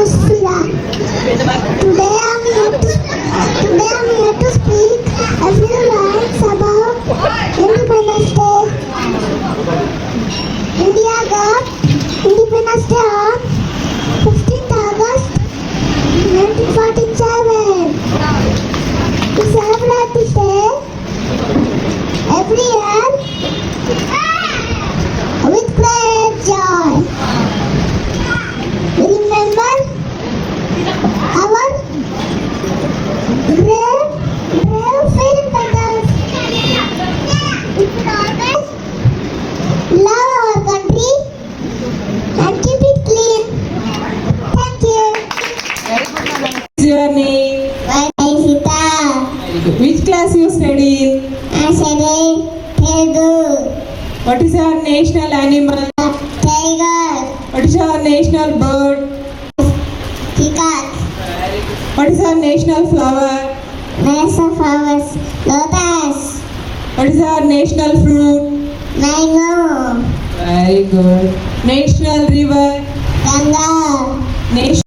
Namaskar. Today I'm here to speak a few lines about Independence Day. India got Independence Day on 15th August 1947. We celebrate this day every year with great joy. We remember our brave freedom fighters. We should always love our country and keep it clean. Thank you. What's your name? My name is Sita. Very good. Which class you study in? I studied Telugu. What is your national animal? Tiger. What is your national bird? Peacock. Very good. What is your national flower? National flowers. Lotus. What is your national fruit? Mango. Very good. National river? Ganga. National